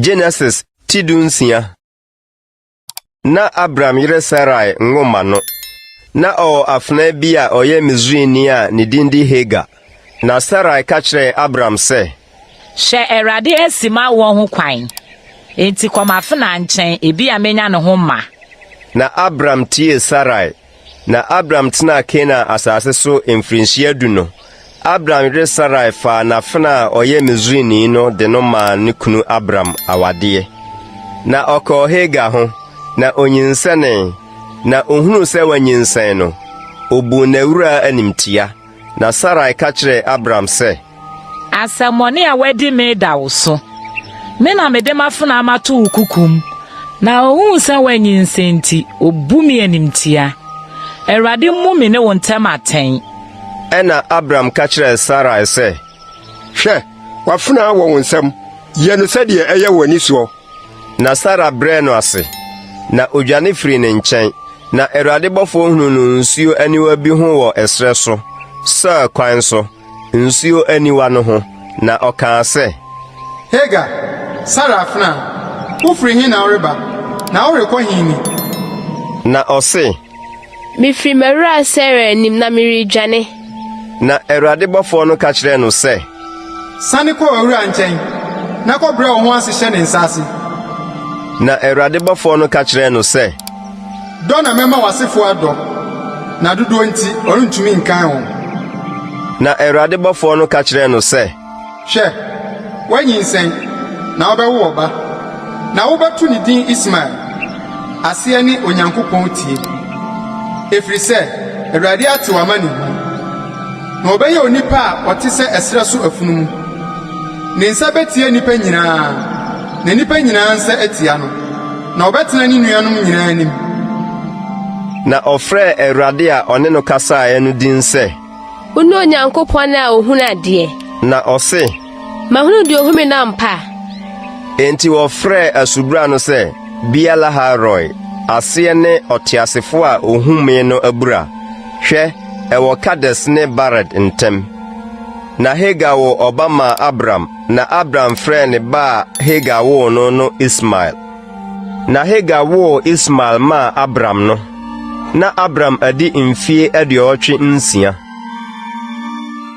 Genesis tidunsia. Na Abram yire Sarai ngoma no. Na o afna bi a oye Misraimni a ne din di Hagar. Na Sarai ka kire Abram se, "Hye Erade asima wo ho kwan. Enti komafena nchen ebi amenya ne ho ma." Na Abram tie Sarai. Na Abram tena Kena asase so emfrinhia du no. Abram yire Sarai fa na fena oye Misraimni no de no ma ne kunu Abram awade. Na oko Hagar ho. Na onyinsane. Na ohunu se wanyinsan no. Obu na wura animtia. Na Sarai ka kire Abram se, "Asamone a wadi me da wo so. Me na me de mafuna amato ukukum. Na ohun se wanyinsenti obu me animtia. Erade mu me ne wontem aten." Ena Abram ka kire Sarai se, "Hwe, wafuna wo wonsam. Ye no sɛ de ɛyɛ wani so." Na Sara brɛ no ase. Na odwane firi ne nkyɛn. Na Erade bɔfo hunu no nsuo aniwa bi ho wɔ ɛsrɛ so. Sa kwan so. Nsuo aniwa no ho. Na ɔkaa sɛ, "Hagar, Sara afna, ufiri hi na oreba, na orekɔ hi ni." Na ɔse, "Mifiri mawura Sarai nim na miridwane." Na Erade bɔfo no ka kyerɛ no sɛ, "Sane kɔ owura nkyɛn, na kɔbrɛ wo ho ase hyɛ ne nsa ase." Na Erade bɔfo no ka kyerɛ no sɛ, "Dɔ na mɛma w'asefo adɔ, na dodoɔ nti ɔrentumi nkan ho." Na Erade bɔfo no ka kyerɛ no sɛ, "Hwɛ, wanyinsɛn, na wobɛwo ɔba, na wobɛto ne din Ishmael, aseɛ ne Onyankopɔn tie. Ɛfiri sɛ, Awurade ate w'ama ne hu. Na ɔbɛyɛ onipa a ɔte sɛ ɛsrɛ so afunumu. Ne nsa bɛtie nnipa nyinaa, na nnipa nyinaa nsa atia no, na ɔbɛtena ne nuanom nyinaa anim." Na ɔfrɛ Awurade a ɔne no kasaeɛ no din sɛ, "Unu Onyankopɔn a ohunu ade." Na ɔse, "Mahunu de ohumi na mpa." enti wɔfrɛ asubra no sɛ Bialaharoi, aseɛ ne ɔteasefo a ohumee no abura. Hwɛ, ɛwɔ Kades ne Bared ntem. Na Hagar wo ɔba ma Abram, na Abram frɛ ne ba a Hagar wo no Ishmael. Na Hagar wo Ishmael ma Abram no. Na Abram adi mfie 86.